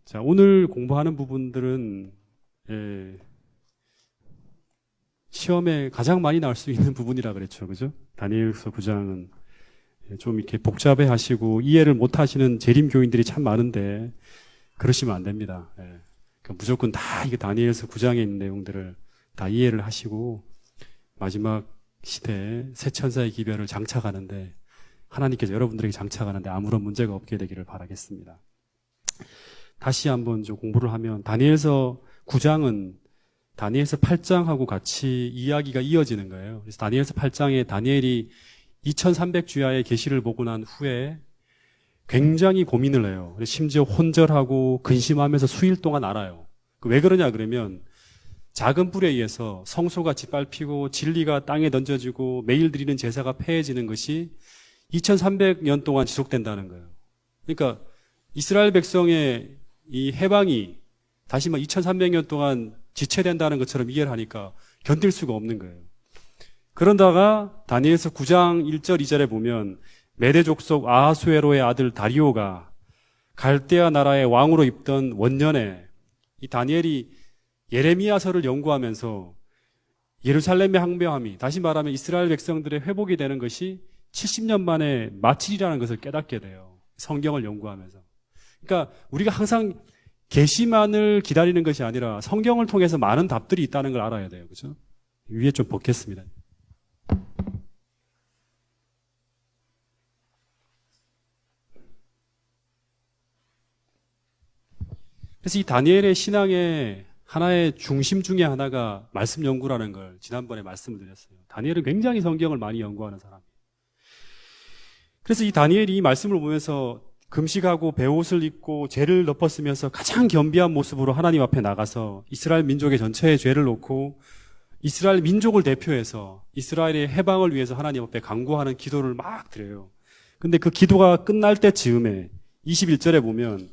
자, 오늘 공부하는 부분들은 시험에 가장 많이 나올 수 있는 부분이라 그랬죠. 그죠? 다니엘서 9장은 좀 이렇게 복잡해 하시고 이해를 못 하시는 재림 교인들이 참 많은데 그러시면 안 됩니다. 그러니까 무조건 다 이게 다니엘서 9장에 있는 내용들을 다 이해를 하시고 마지막 시대에 새 천사의 기별을 장착하는데 하나님께서 여러분들에게 장착하는데 아무런 문제가 없게 되기를 바라겠습니다. 다시 한번 좀 공부를 하면 다니엘서 9장은 다니엘서 8장하고 같이 이야기가 이어지는 거예요. 그래서 다니엘서 8장에 다니엘이 2300주야의 계시를 보고 난 후에 굉장히 고민을 해요. 심지어 혼절하고 근심하면서 수일 동안 알아요. 왜 그러냐 그러면 작은 불에 의해서 성소가 짓밟히고 진리가 땅에 던져지고 매일 드리는 제사가 폐해지는 것이 2300년 동안 지속된다는 거예요. 그러니까 이스라엘 백성의 이 해방이 다시 2300년 동안 지체된다는 것처럼 이해를 하니까 견딜 수가 없는 거예요. 그런다가 다니엘서 9장 1절 2절에 보면 메대 족속 아하수에로의 아들 다리오가 갈대아 나라의 왕으로 있던 원년에 이 다니엘이 예레미야서를 연구하면서 예루살렘의 항배함이 다시 말하면 이스라엘 백성들의 회복이 되는 것이 70년 만에 마칠이라는 것을 깨닫게 돼요. 성경을 연구하면서. 그러니까 우리가 항상 계시만을 기다리는 것이 아니라 성경을 통해서 많은 답들이 있다는 걸 알아야 돼요. 그렇죠? 위에 좀 벗겠습니다. 그래서 이 다니엘의 신앙의 하나의 중심 중에 하나가 말씀 연구라는 걸 지난번에 말씀을 드렸어요. 다니엘은 굉장히 성경을 많이 연구하는 사람이에요. 그래서 이 다니엘이 이 말씀을 보면서 금식하고 베옷을 입고 죄를 덮었으면서 가장 겸비한 모습으로 하나님 앞에 나가서 이스라엘 민족의 전체의 죄를 놓고 이스라엘 민족을 대표해서 이스라엘의 해방을 위해서 하나님 앞에 간구하는 기도를 막 드려요. 근데 그 기도가 끝날 때 즈음에 21절에 보면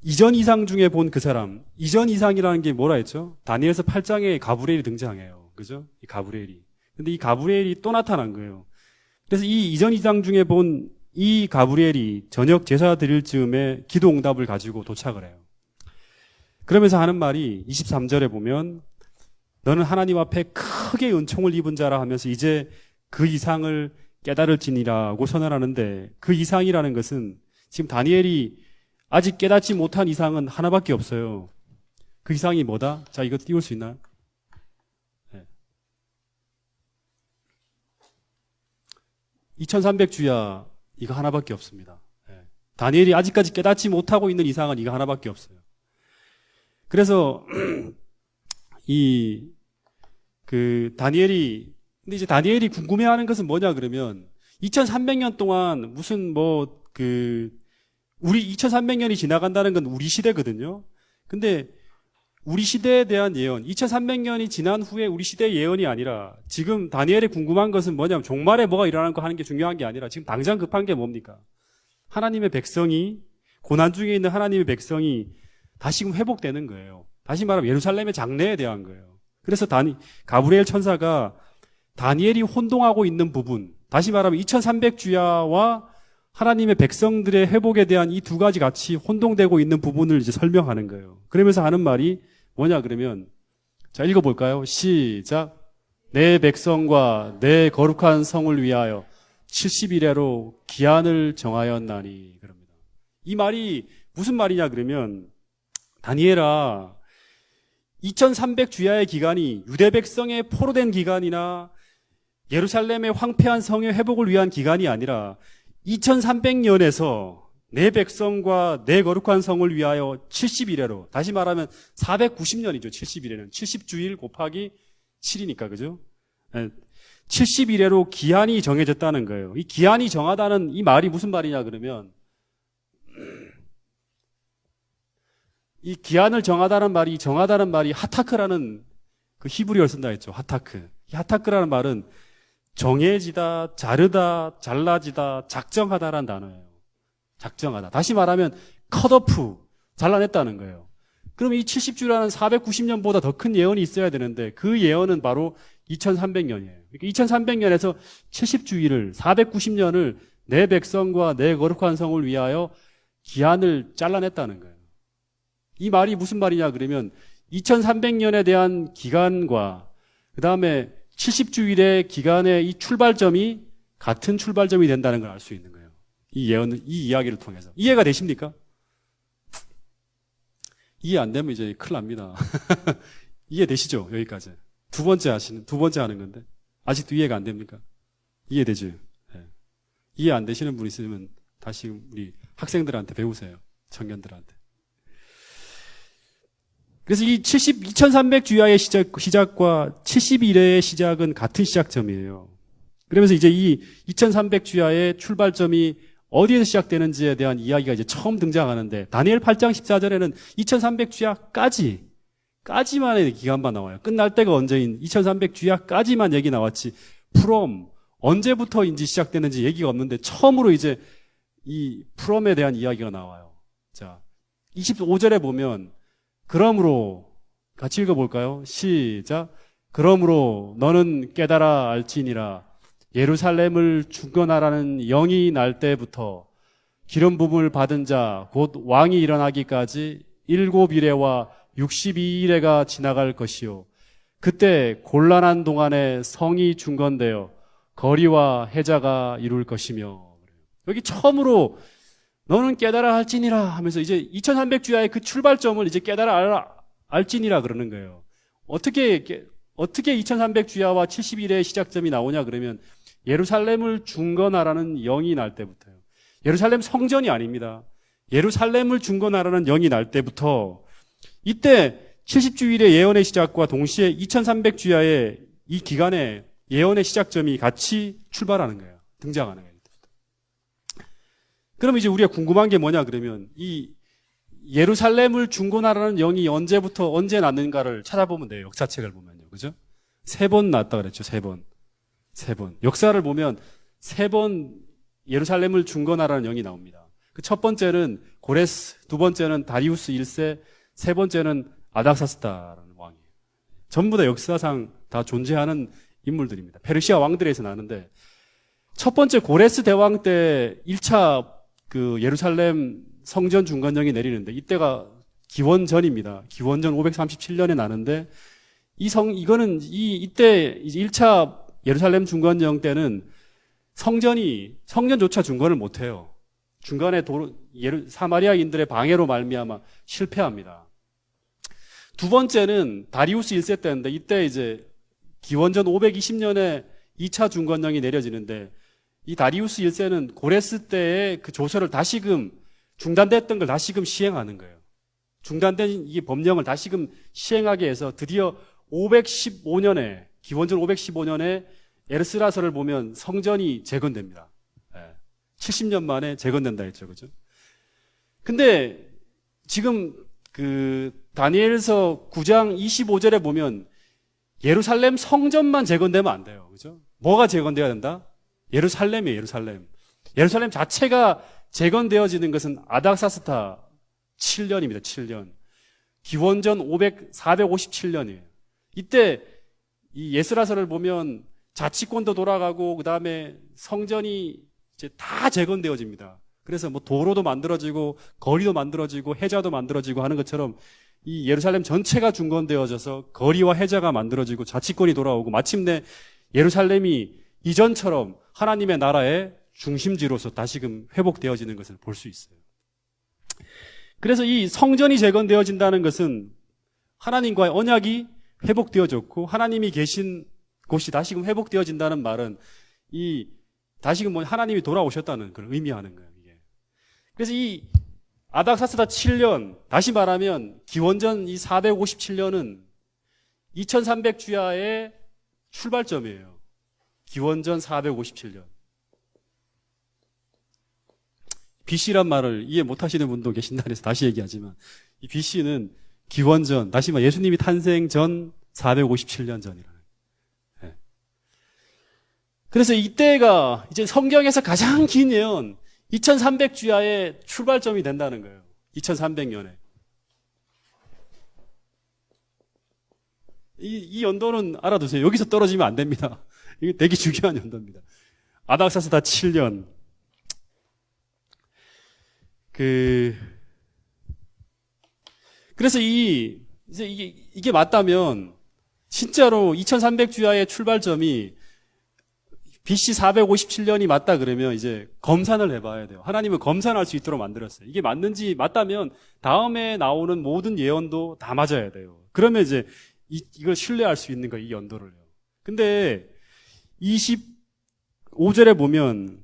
이전 이상 중에 본 그 사람, 이전 이상이라는 게 뭐라 했죠? 다니엘서 8장에 가브리엘이 등장해요. 그죠? 이 가브리엘이. 근데 이 가브리엘이 또 나타난 거예요. 그래서 이 이전 이상 중에 본 이 가브리엘이 저녁 제사 드릴 즈음에 기도 응답을 가지고 도착을 해요. 그러면서 하는 말이 23절에 보면 너는 하나님 앞에 크게 은총을 입은 자라 하면서 이제 그 이상을 깨달을지니라고 선언하는데 그 이상이라는 것은 지금 다니엘이 아직 깨닫지 못한 이상은 하나밖에 없어요. 그 이상이 뭐다? 자, 이거 띄울 수 있나요? 네. 2300주야 이거 하나밖에 없습니다. 네. 다니엘이 아직까지 깨닫지 못하고 있는 이상은 이거 하나밖에 없어요. 그래서 다니엘이 근데 이제 다니엘이 궁금해하는 것은 뭐냐 그러면 2300년 동안 무슨 우리 2300년이 지나간다는 건 우리 시대거든요. 근데 우리 시대에 대한 예언, 2300년이 지난 후에 우리 시대의 예언이 아니라 지금 다니엘이 궁금한 것은 뭐냐면 종말에 뭐가 일어나는 거 하는 게 중요한 게 아니라 지금 당장 급한 게 뭡니까? 하나님의 백성이, 고난 중에 있는 하나님의 백성이 다시금 회복되는 거예요. 다시 말하면 예루살렘의 장래에 대한 거예요. 그래서 가브리엘 천사가 다니엘이 혼동하고 있는 부분, 다시 말하면 2300주야와 하나님의 백성들의 회복에 대한 이 두 가지 같이 혼동되고 있는 부분을 이제 설명하는 거예요. 그러면서 하는 말이 뭐냐 그러면 자 읽어볼까요? 시작. 내 백성과 내 거룩한 성을 위하여 70일에로 기한을 정하였나니 그럽니다. 이 말이 무슨 말이냐 그러면 다니엘아 2300주야의 기간이 유대 백성의 포로된 기간이나 예루살렘의 황폐한 성의 회복을 위한 기간이 아니라 2300년에서 내 백성과 내 거룩한 성을 위하여 70일에로 다시 말하면 490년이죠. 70일에는 70주일 곱하기 7이니까 그죠? 70일에로 기한이 정해졌다는 거예요. 이 기한이 정하다는 이 말이 무슨 말이냐 그러면 이 기한을 정하다는 말이 하타크라는 그 히브리어를 쓴다 했죠. 하타크. 이 하타크라는 말은 정해지다, 자르다, 잘라지다, 작정하다라는 단어예요. 작정하다. 다시 말하면 컷오프, 잘라냈다는 거예요. 그럼 이 70주라는 490년보다 더 큰 예언이 있어야 되는데 그 예언은 바로 2300년이에요. 그러니까 2300년에서 70주일을 490년을 내 백성과 내 거룩한 성을 위하여 기한을 잘라냈다는 거예요. 이 말이 무슨 말이냐 그러면 2300년에 대한 기간과 그 다음에 70주일의 기간의 이 출발점이 같은 출발점이 된다는 걸 알 수 있는 거예요. 이 이야기를 통해서. 이해가 되십니까? 이해 안 되면 이제 큰일 납니다. 이해되시죠? 여기까지. 두 번째 하는 건데. 아직도 이해가 안 됩니까? 이해되죠? 네. 이해 안 되시는 분 있으면 다시 우리 학생들한테 배우세요. 청년들한테. 그래서 이 2300주야의 시작과 70일의 시작은 같은 시작점이에요. 그러면서 이제 이 2300주야의 출발점이 어디에서 시작되는지에 대한 이야기가 이제 처음 등장하는데, 다니엘 8장 14절에는 2300주야까지만의 기간만 나와요. 끝날 때가 언제인 2300주야까지만 얘기 나왔지, from, 언제부터인지 시작되는지 얘기가 없는데, 처음으로 이제 이 from에 대한 이야기가 나와요. 자, 25절에 보면, 그러므로, 같이 읽어볼까요? 시작. 그러므로 너는 깨달아 알지니라. 예루살렘을 중건하라는 영이 날 때부터 기름 부음을 받은 자 곧 왕이 일어나기까지 7일에와 62일에가 지나갈 것이요. 그때 곤란한 동안에 성이 중건되어 거리와 해자가 이룰 것이며. 여기 처음으로 너는 깨달아 알지니라 하면서 이제 2300주야의 그 출발점을 이제 깨달아 알지니라 그러는 거예요. 어떻게 2300주야와 70일의 시작점이 나오냐 그러면 예루살렘을 중건하라는 영이 날 때부터요. 예루살렘 성전이 아닙니다. 예루살렘을 중건하라는 영이 날 때부터, 이때 70주일의 예언의 시작과 동시에 2300주야의 이 기간의 예언의 시작점이 같이 출발하는 거예요. 등장하는 거예요. 그럼 이제 우리가 궁금한 게 뭐냐 그러면, 이 예루살렘을 중건하라는 영이 언제부터 언제 났는가를 찾아보면 돼요. 역사책을 보면요. 그죠? 3번 났다 그랬죠. 3번. 역사를 보면 3번 예루살렘을 중건하라는 영이 나옵니다. 그 첫 번째는 고레스, 두 번째는 다리우스 1세, 세 번째는 아닥사스다라는 왕이에요. 전부 다 역사상 다 존재하는 인물들입니다. 페르시아 왕들에서 나는데, 첫 번째 고레스 대왕 때 1차 그 예루살렘 성전 중건령이 내리는데, 이때가 기원전입니다. 기원전 537년에 나는데, 이때 이제 1차 예루살렘 중건령 때는 성전조차 중건을 못해요. 중간에 사마리아인들의 방해로 말미암아 실패합니다. 두 번째는 다리우스 1세 때인데, 이때 이제 기원전 520년에 2차 중건령이 내려지는데, 이 다리우스 1세는 고레스 때의 그 조서를 다시금 중단됐던 걸 다시금 시행하는 거예요. 중단된 이 법령을 다시금 시행하게 해서 드디어 515년에, 기원전 515년에 에르스라서를 보면 성전이 재건됩니다. 70년 만에 재건된다 했죠. 그죠? 근데 지금 그 다니엘서 9장 25절에 보면 예루살렘 성전만 재건되면 안 돼요. 그죠? 뭐가 재건돼야 된다? 예루살렘이에요, 예루살렘. 예루살렘 자체가 재건되어지는 것은 아닥사스다 7년입니다, 7년. 기원전 457년이에요. 이때 이 예스라서를 보면 자치권도 돌아가고, 그 다음에 성전이 이제 다 재건되어집니다. 그래서 뭐 도로도 만들어지고, 거리도 만들어지고, 해자도 만들어지고 하는 것처럼 이 예루살렘 전체가 중건되어져서 거리와 해자가 만들어지고 자치권이 돌아오고, 마침내 예루살렘이 이전처럼 하나님의 나라의 중심지로서 다시금 회복되어지는 것을 볼 수 있어요. 그래서 이 성전이 재건되어진다는 것은 하나님과의 언약이 회복되어졌고, 하나님이 계신 곳이 다시금 회복되어진다는 말은 다시금 하나님이 돌아오셨다는 걸 의미하는 거예요. 이게. 그래서 이 아닥사스다 7년, 다시 말하면 기원전 이 457년은 2300주야의 출발점이에요. 기원전 457년. BC란 말을 이해 못하시는 분도 계신다 해서 다시 얘기하지만, 이 BC는 기원전, 다시 말해 예수님이 탄생 전 457년 전이라. 그래서 이때가 이제 성경에서 가장 긴 예언 2300주야의 출발점이 된다는 거예요. 2300년에. 이 연도는 알아두세요. 여기서 떨어지면 안 됩니다. 이게 되게 중요한 연도입니다. 아닥사스다 7년. 그래서 이제 이게 맞다면 진짜로 2300주야의 출발점이 BC 457년이 맞다 그러면 이제 검산을 해봐야 돼요. 하나님은 검산할 수 있도록 만들었어요. 이게 맞다면 다음에 나오는 모든 예언도 다 맞아야 돼요. 그러면 이제 이걸 신뢰할 수 있는 거예요, 이 연도를요. 근데 25절에 보면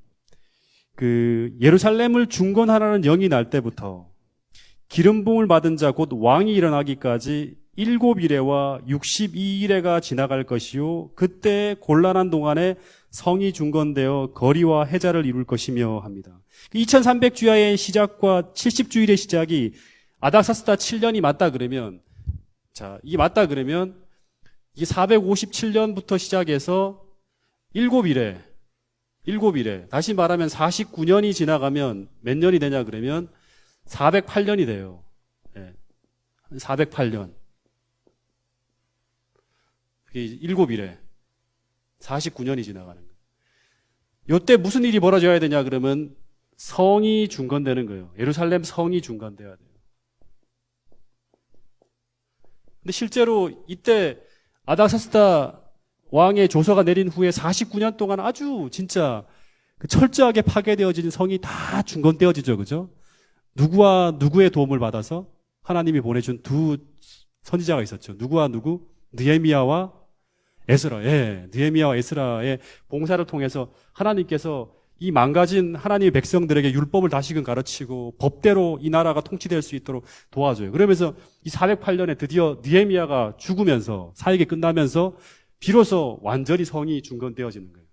그 예루살렘을 중건하라는 영이 날 때부터 기름 부음을 받은 자 곧 왕이 일어나기까지 7일에와 62일에가 지나갈 것이요 그때 곤란한 동안에 성이 중건되어 거리와 해자를 이룰 것이며 합니다. 2300주야의 시작과 70주일의 시작이 아닥사스다 7년이 맞다 그러면 이게 맞다 그러면 이게 457년부터 시작해서 7일에 다시 말하면 49년이 지나가면 몇 년이 되냐 그러면 408년이 돼요. 네. 408년. 그게 7일에 49년이 지나가는 거예요. 요때 무슨 일이 벌어져야 되냐 그러면 성이 중건되는 거예요. 예루살렘 성이 중건돼야 돼요. 근데 실제로 이때 아닥사스다 왕의 조서가 내린 후에 49년 동안 아주 진짜 철저하게 파괴되어진 성이 다 중건되어지죠. 그죠? 누구와 누구의 도움을 받아서 하나님이 보내준 두 선지자가 있었죠. 누구와 누구? 느헤미야와 에스라. 예, 느헤미야와 에스라의 봉사를 통해서 하나님께서 이 망가진 하나님의 백성들에게 율법을 다시금 가르치고 법대로 이 나라가 통치될 수 있도록 도와줘요. 그러면서 이 408년에 드디어 느헤미야가 죽으면서 사역이 끝나면서 비로소 완전히 성이 중건되어지는 거예요.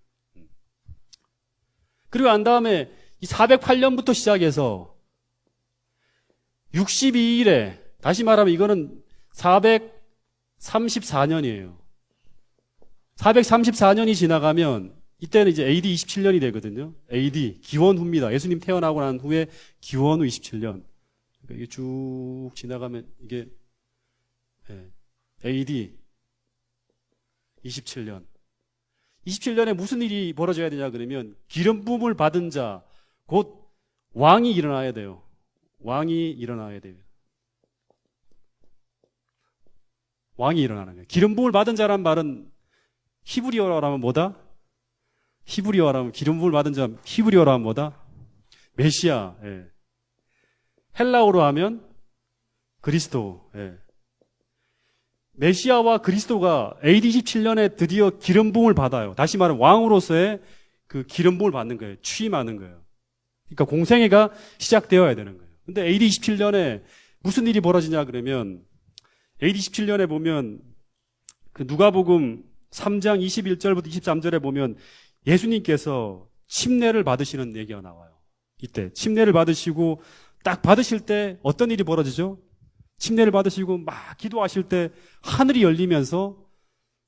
그리고 난 다음에 이 408년부터 시작해서 62일에 다시 말하면 이거는 434년이에요. 434년이 지나가면 이때는 이제 AD 27년이 되거든요. AD 기원 후입니다. 예수님 태어나고 난 후에 기원 후 27년. 그러니까 이게 쭉 지나가면 이게 AD 27년. 27년에 무슨 일이 벌어져야 되냐 그러면 기름 부음을 받은 자 곧 왕이 일어나야 돼요. 왕이 일어나야 돼요. 왕이 일어나는 거예요. 기름 부음을 받은 자란 말은 히브리어로 하면 뭐다? 히브리어로 하면 기름 부음을 받은 자 히브리어로 하면 뭐다? 메시아. 예. 헬라어로 하면 그리스도. 예. 메시아와 그리스도가 AD 17년에 드디어 기름 부음을 받아요. 다시 말하면 왕으로서의 그 기름 부음을 받는 거예요. 취임하는 거예요. 그러니까 공생애가 시작되어야 되는 거예요. 근데 AD 27년에 무슨 일이 벌어지냐 그러면 AD 17년에 보면 그 누가복음 3장 21절부터 23절에 보면 예수님께서 침례를 받으시는 얘기가 나와요. 이때 침례를 받으시고 딱 받으실 때 어떤 일이 벌어지죠? 침례를 받으시고 막 기도하실 때 하늘이 열리면서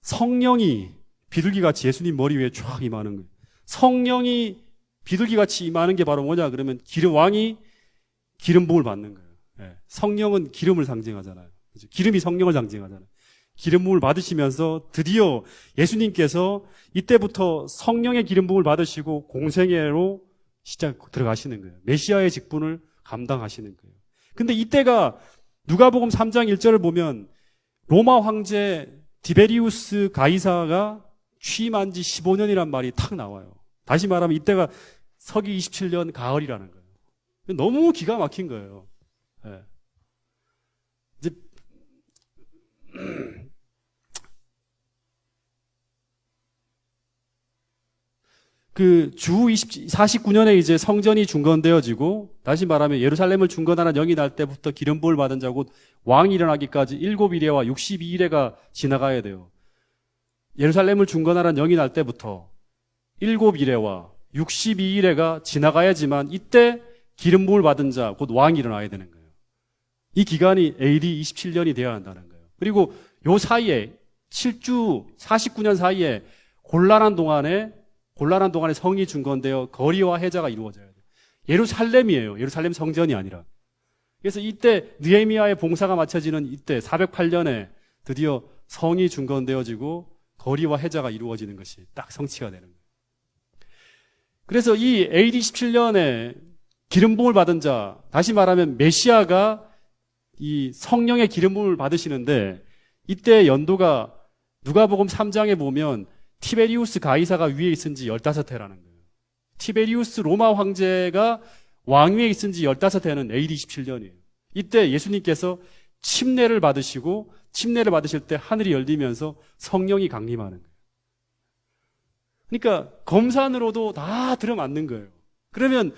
성령이 비둘기같이 예수님 머리 위에 쫙 임하는 거예요. 성령이 비둘기같이 임하는 게 바로 뭐냐 그러면 왕이 기름 부음을 받는 거예요. 네. 성령은 기름을 상징하잖아요. 그렇죠? 기름이 성령을 상징하잖아요. 기름 부음을 받으시면서 드디어 예수님께서 이때부터 성령의 기름 부음을 받으시고 공생애로 들어가시는 거예요. 메시아의 직분을 감당하시는 거예요. 근데 이때가 누가복음 3장 1절을 보면 로마 황제 디베리우스 가이사가 취임한 지 15년이란 말이 탁 나와요. 다시 말하면 이때가 서기 27년 가을이라는 거예요. 너무 기가 막힌 거예요. 네. 이제 그 주 49년에 이제 성전이 중건되어지고 다시 말하면 예루살렘을 중건하는 영이 날 때부터 기름 부음을 받은 자 곧 왕이 일어나기까지 7일에와 62일에가 지나가야 돼요. 예루살렘을 중건하는 영이 날 때부터 7일에와 62일에가 지나가야지만 이때 기름 부음을 받은 자 곧 왕이 일어나야 되는 거예요. 이 기간이 AD 27년이 되어야 한다는 거예요. 그리고 요 사이에 7주 49년 사이에 곤란한 동안에 성이 중건되어 거리와 해자가 이루어져야 돼요. 예루살렘이에요. 예루살렘 성전이 아니라. 그래서 이때 느헤미야의 봉사가 마쳐지는 이때 408년에 드디어 성이 중건되어지고 거리와 해자가 이루어지는 것이 딱 성취가 되는 거예요. 그래서 이 AD 17년에 기름 부음을 받은 자, 다시 말하면 메시아가 이 성령의 기름 부음을 받으시는데 이때 연도가 누가복음 3장에 보면 티베리우스 가이사가 위에 있은 지 15해라는 거예요. 티베리우스 로마 황제가 왕위에 있은 지 15해는 AD 27년이에요. 이때 예수님께서 침례를 받으시고 침례를 받으실 때 하늘이 열리면서 성령이 강림하는 거예요. 그러니까 검산으로도 다 들어맞는 거예요. 그러면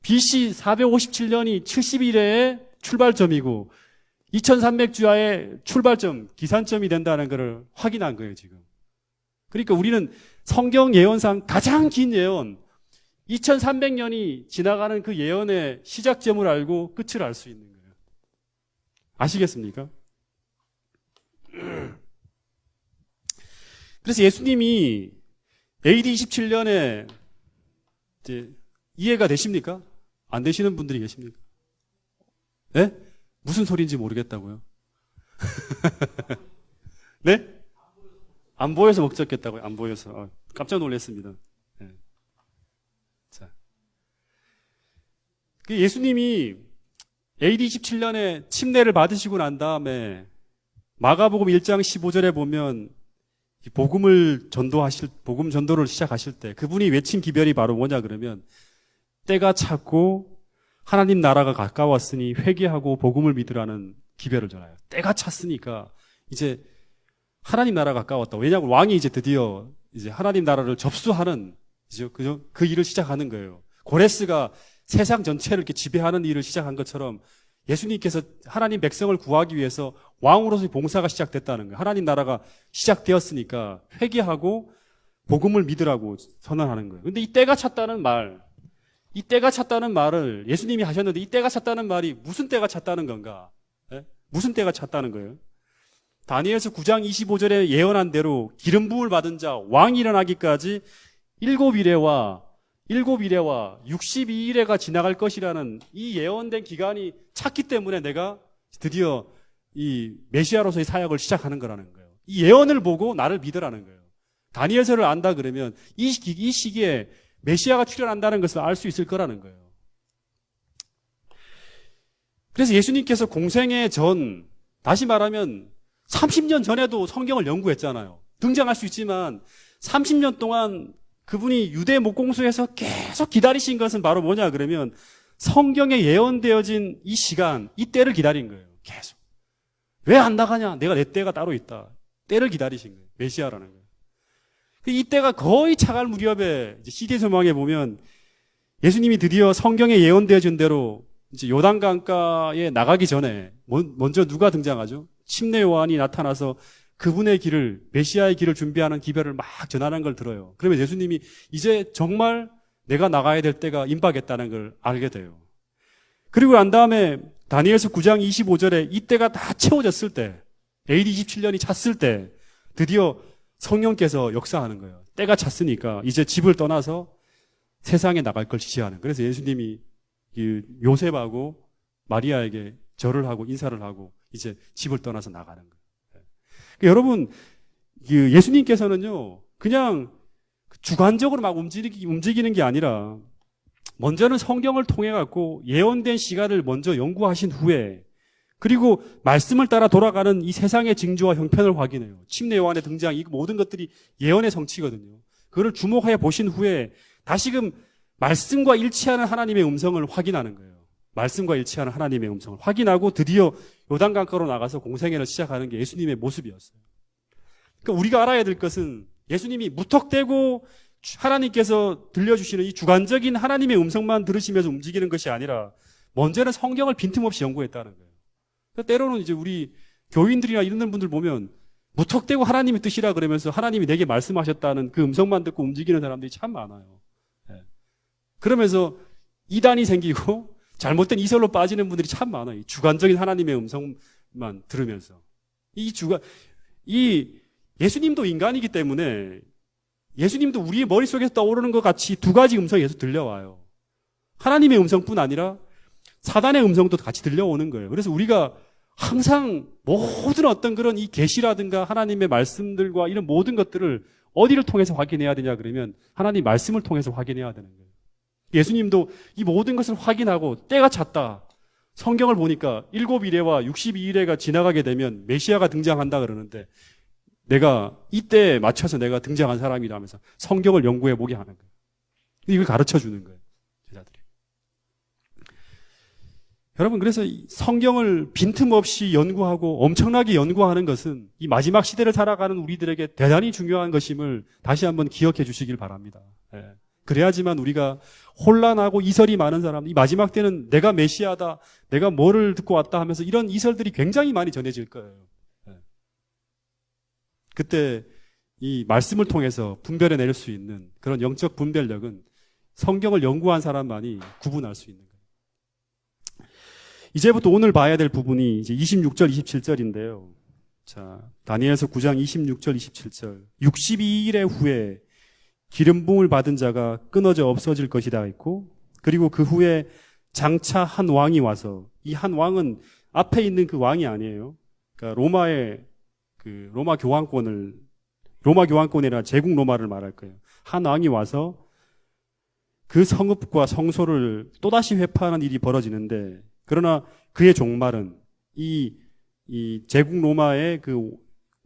BC 457년이 70일의 출발점이고 2300주야의 출발점, 기산점이 된다는 것을 확인한 거예요, 지금. 그러니까 우리는 성경 예언상 가장 긴 예언, 2300년이 지나가는 그 예언의 시작점을 알고 끝을 알 수 있는 거예요. 아시겠습니까? 그래서 예수님이 AD 27년에 이제 이해가 되십니까? 안 되시는 분들이 계십니까? 네? 무슨 소리인지 모르겠다고요? 네? 안 보여서 목적했다고요? 안 보여서. 깜짝 놀랐습니다. 네. 자. 예수님이 AD 27년에 침례를 받으시고 난 다음에 마가복음 1장 15절에 보면 복음 전도를 시작하실 때 그분이 외친 기별이 바로 뭐냐 그러면 때가 찼고 하나님 나라가 가까웠으니 회개하고 복음을 믿으라는 기별을 전해요. 때가 찼으니까 이제 하나님 나라가 가까웠다. 왜냐하면 왕이 이제 드디어 이제 하나님 나라를 접수하는 이제 그 일을 시작하는 거예요. 고레스가 세상 전체를 이렇게 지배하는 일을 시작한 것처럼 예수님께서 하나님 백성을 구하기 위해서 왕으로서의 봉사가 시작됐다는 거예요. 하나님 나라가 시작되었으니까 회개하고 복음을 믿으라고 선언하는 거예요. 근데 이 때가 찼다는 말을 예수님이 하셨는데 이 때가 찼다는 말이 무슨 때가 찼다는 건가? 예? 무슨 때가 찼다는 거예요? 다니엘서 9장 25절에 예언한 대로 기름 부음을 받은 자 왕이 일어나기까지 7일에와 62일에가 지나갈 것이라는 이 예언된 기간이 찼기 때문에 내가 드디어 이 메시아로서의 사역을 시작하는 거라는 거예요. 이 예언을 보고 나를 믿으라는 거예요. 다니엘서를 안다 그러면 이 시기에 메시아가 출현한다는 것을 알 수 있을 거라는 거예요. 그래서 예수님께서 공생애 전, 다시 말하면 30년 전에도 성경을 연구했잖아요. 등장할 수 있지만 30년 동안 그분이 유대 목공소에서 계속 기다리신 것은 바로 뭐냐 그러면 성경에 예언되어진 이 시간, 이 때를 기다린 거예요. 계속. 왜 안 나가냐? 내가 내 때가 따로 있다. 때를 기다리신 거예요. 메시아라는 거예요. 이 때가 거의 차갈 무렵에 CD 소망에 보면 예수님이 드디어 성경에 예언되어진 대로 이제 요단강가에 나가기 전에 먼저 누가 등장하죠? 침례 요한이 나타나서 그분의 길을, 메시아의 길을 준비하는 기별을 막 전하는 걸 들어요. 그러면 예수님이 이제 정말 내가 나가야 될 때가 임박했다는 걸 알게 돼요. 그리고 난 다음에 다니엘서 9장 25절에 이 때가 다 채워졌을 때, AD 27년이 찼을 때 드디어 성령께서 역사하는 거예요. 때가 찼으니까 이제 집을 떠나서 세상에 나갈 걸 지시하는. 그래서 예수님이 요셉하고 마리아에게 절을 하고 인사를 하고 이제 집을 떠나서 나가는 거예요. 그러니까 여러분, 예수님께서는요, 그냥 주관적으로 막 움직이는 게 아니라 먼저는 성경을 통해 갖고 예언된 시간을 먼저 연구하신 후에 그리고 말씀을 따라 돌아가는 이 세상의 징조와 형편을 확인해요. 침례 요한의 등장, 이 모든 것들이 예언의 성취거든요. 그걸 주목하여 보신 후에 다시금 말씀과 일치하는 하나님의 음성을 확인하는 거예요. 말씀과 일치하는 하나님의 음성을 확인하고 드디어 요단강가로 나가서 공생애를 시작하는 게 예수님의 모습이었어요. 그러니까 우리가 알아야 될 것은 예수님이 무턱대고 하나님께서 들려주시는 이 주관적인 하나님의 음성만 들으시면서 움직이는 것이 아니라 먼저는 성경을 빈틈없이 연구했다는 거예요. 그러니까 때로는 이제 우리 교인들이나 이런 분들 보면 무턱대고 하나님의 뜻이라 그러면서 하나님이 내게 말씀하셨다는 그 음성만 듣고 움직이는 사람들이 참 많아요. 그러면서 이단이 생기고 잘못된 이설로 빠지는 분들이 참 많아요. 주관적인 하나님의 음성만 들으면서. 예수님도 인간이기 때문에 예수님도 우리의 머릿속에서 떠오르는 것 같이 두 가지 음성이 계속 들려와요. 하나님의 음성뿐 아니라 사단의 음성도 같이 들려오는 거예요. 그래서 우리가 항상 모든 어떤 그런 이 계시라든가 하나님의 말씀들과 이런 모든 것들을 어디를 통해서 확인해야 되냐 그러면 하나님 말씀을 통해서 확인해야 되는 거예요. 예수님도 이 모든 것을 확인하고 때가 찼다. 성경을 보니까 7일회와 62일회가 지나가게 되면 메시아가 등장한다 그러는데 내가 이때에 맞춰서 내가 등장한 사람이라면서 성경을 연구해 보게 하는 거예요. 이걸 가르쳐 주는 거예요. 제자들이. 여러분, 그래서 성경을 빈틈없이 연구하고 엄청나게 연구하는 것은 이 마지막 시대를 살아가는 우리들에게 대단히 중요한 것임을 다시 한번 기억해 주시길 바랍니다. 예. 그래야지만 우리가 혼란하고 이설이 많은 사람, 이 마지막 때는 내가 메시아다, 내가 뭐를 듣고 왔다 하면서 이런 이설들이 굉장히 많이 전해질 거예요. 예. 그때 이 말씀을 통해서 분별해 낼 수 있는 그런 영적 분별력은 성경을 연구한 사람만이 구분할 수 있는 거예요. 이제부터 오늘 봐야 될 부분이 이제 26절, 27절인데요. 자, 다니엘서 9장 26절, 27절. 62일의 후에 기름 부음을 받은 자가 끊어져 없어질 것이다 했고, 그리고 그 후에 장차 한 왕이 와서, 이 한 왕은 앞에 있는 그 왕이 아니에요. 그러니까 로마 교황권이라 제국 로마를 말할 거예요. 한 왕이 와서 그 성읍과 성소를 또다시 회파하는 일이 벌어지는데, 그러나 그의 종말은 이 제국 로마의 그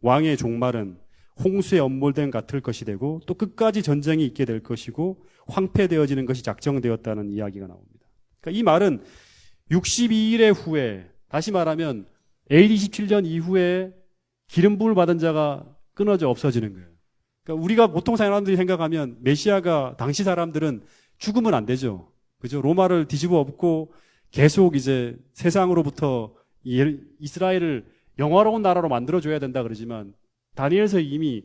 왕의 종말은 홍수에 엄몰된 같을 것이 되고 또 끝까지 전쟁이 있게 될 것이고 황폐되어지는 것이 작정되었다는 이야기가 나옵니다. 그러니까 이 말은 62일의 후에, 다시 말하면 AD 27년 이후에 기름 부음을 받은 자가 끊어져 없어지는 거예요. 그러니까 우리가 보통 사람들이 생각하면 메시아가 당시 사람들은 죽으면 안 되죠. 그죠? 로마를 뒤집어 엎고 계속 이제 세상으로부터 이스라엘을 영화로운 나라로 만들어줘야 된다 그러지만 다니엘서 이미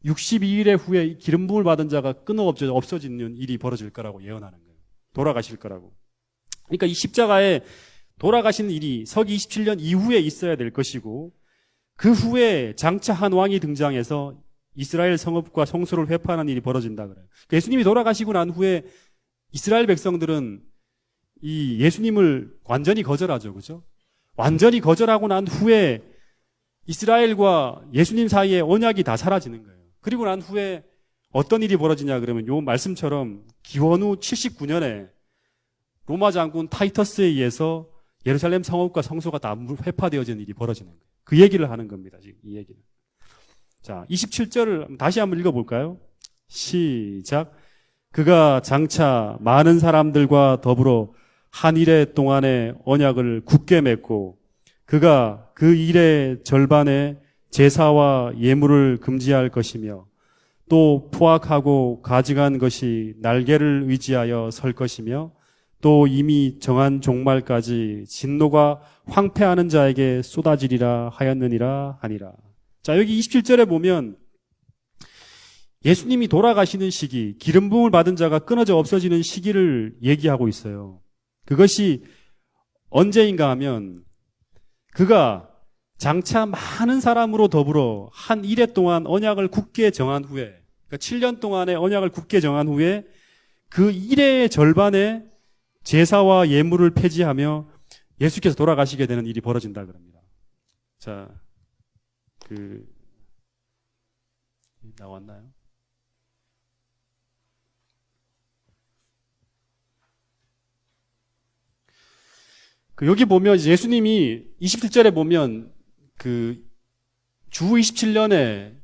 62일의 후에 기름 부음을 받은 자가 끊어 없어지는 일이 벌어질 거라고 예언하는 거예요. 돌아가실 거라고. 그러니까 이 십자가에 돌아가시는 일이 서기 27년 이후에 있어야 될 것이고 그 후에 장차 한 왕이 등장해서 이스라엘 성읍과 성소를 회파하는 일이 벌어진다 그래요. 그러니까 예수님이 돌아가시고 난 후에 이스라엘 백성들은 이 예수님을 완전히 거절하죠. 그죠? 완전히 거절하고 난 후에 이스라엘과 예수님 사이에 언약이 다 사라지는 거예요. 그리고 난 후에 어떤 일이 벌어지냐 그러면 요 말씀처럼 기원 후 79년에 로마 장군 타이터스에 의해서 예루살렘 성읍과 성소가 다 회파되어지는 일이 벌어지는 거예요. 그 얘기를 하는 겁니다. 지금 이 얘기는. 자, 27절을 다시 한번 읽어볼까요? 시작. 그가 장차 많은 사람들과 더불어 한 일해 동안의 언약을 굳게 맺고 그가 그 일의 절반에 제사와 예물을 금지할 것이며 또 포악하고 가증한 것이 날개를 의지하여 설 것이며 또 이미 정한 종말까지 진노가 황폐하는 자에게 쏟아지리라 하였느니라 하니라. 자, 여기 27절에 보면 예수님이 돌아가시는 시기, 기름 부음을 받은 자가 끊어져 없어지는 시기를 얘기하고 있어요. 그것이 언제인가 하면 그가 장차 많은 사람으로 더불어 한 일해 동안 언약을 굳게 정한 후에, 그러니까 7년 동안의 언약을 굳게 정한 후에 그 일해의 절반에 제사와 예물을 폐지하며 예수께서 돌아가시게 되는 일이 벌어진다 그럽니다. 자, 나왔나요? 여기 보면 예수님이 27절에 보면 주 27년에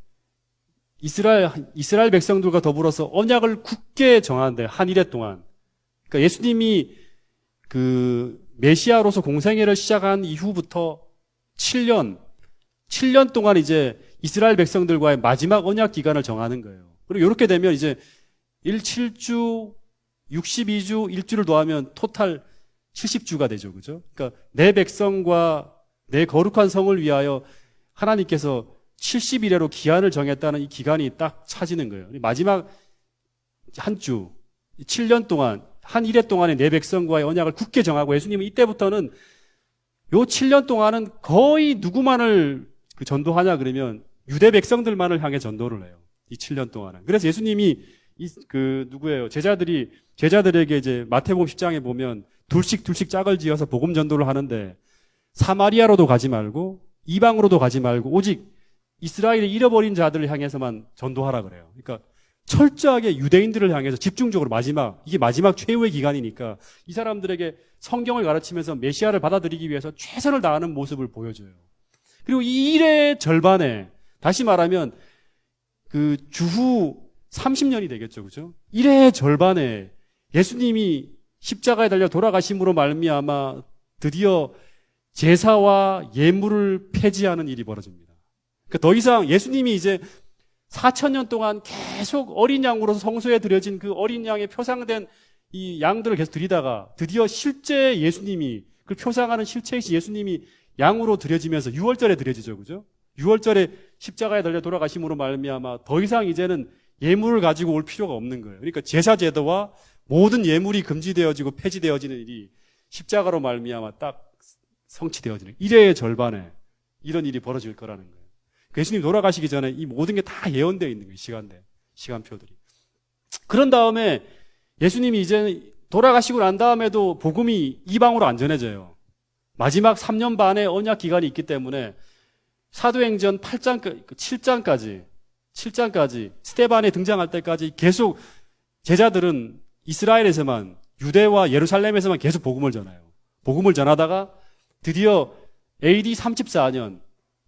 이스라엘 백성들과 더불어서 언약을 굳게 정하는데 한 일해 동안. 그러니까 예수님이 메시아로서 공생애를 시작한 이후부터 7년 동안 이제 이스라엘 백성들과의 마지막 언약 기간을 정하는 거예요. 그리고 이렇게 되면 이제 7주, 62주, 일주를 더하면 토탈 70주가 되죠. 그죠? 그러니까 내 백성과 내 거룩한 성을 위하여 하나님께서 70일에로 기한을 정했다는 이 기간이 딱 차지는 거예요. 마지막 한 주, 7년 동안, 한 일해 동안에 내 백성과의 언약을 굳게 정하고 예수님은 이때부터는 요 7년 동안은 거의 누구만을 전도하냐 그러면 유대 백성들만을 향해 전도를 해요. 이 7년 동안은. 그래서 예수님이 누구예요? 제자들에게 이제 마태복음 10장에 보면 둘씩 짝을 지어서 복음 전도를 하는데 사마리아로도 가지 말고 이방으로도 가지 말고 오직 이스라엘의 잃어버린 자들을 향해서만 전도하라 그래요. 그러니까 철저하게 유대인들을 향해서 집중적으로 이게 마지막 최후의 기간이니까 이 사람들에게 성경을 가르치면서 메시아를 받아들이기 위해서 최선을 다하는 모습을 보여줘요. 그리고 이 일의 절반에, 다시 말하면 그 주후 30년이 되겠죠. 그죠? 일의 절반에 예수님이 십자가에 달려 돌아가심으로 말미암아 드디어 제사와 예물을 폐지하는 일이 벌어집니다. 그러니까 더 이상 예수님이 이제 4,000년 동안 계속 어린 양으로서 성소에 드려진 그 어린 양의 표상된 이 양들을 계속 드리다가 드디어 실제 예수님이, 그 표상하는 실체이신 예수님이 양으로 드려지면서 6월절에 드려지죠. 그죠? 6월절에 십자가에 달려 돌아가심으로 말미암아 더 이상 이제는 예물을 가지고 올 필요가 없는 거예요. 그러니까 제사 제도와 모든 예물이 금지되어지고 폐지되어지는 일이 십자가로 말미암아 딱 성취되어지는, 일의 절반에 이런 일이 벌어질 거라는 거예요. 예수님 돌아가시기 전에 이 모든 게 다 예언되어 있는 거예요. 시간표들이. 그런 다음에 예수님이 이제 돌아가시고 난 다음에도 복음이 이방으로 안 전해져요. 마지막 3년 반의 언약 기간이 있기 때문에 사도행전 7장까지 스데반에 등장할 때까지 계속 제자들은 이스라엘에서만, 유대와 예루살렘에서만 계속 복음을 전해요. 복음을 전하다가 드디어 AD 34년,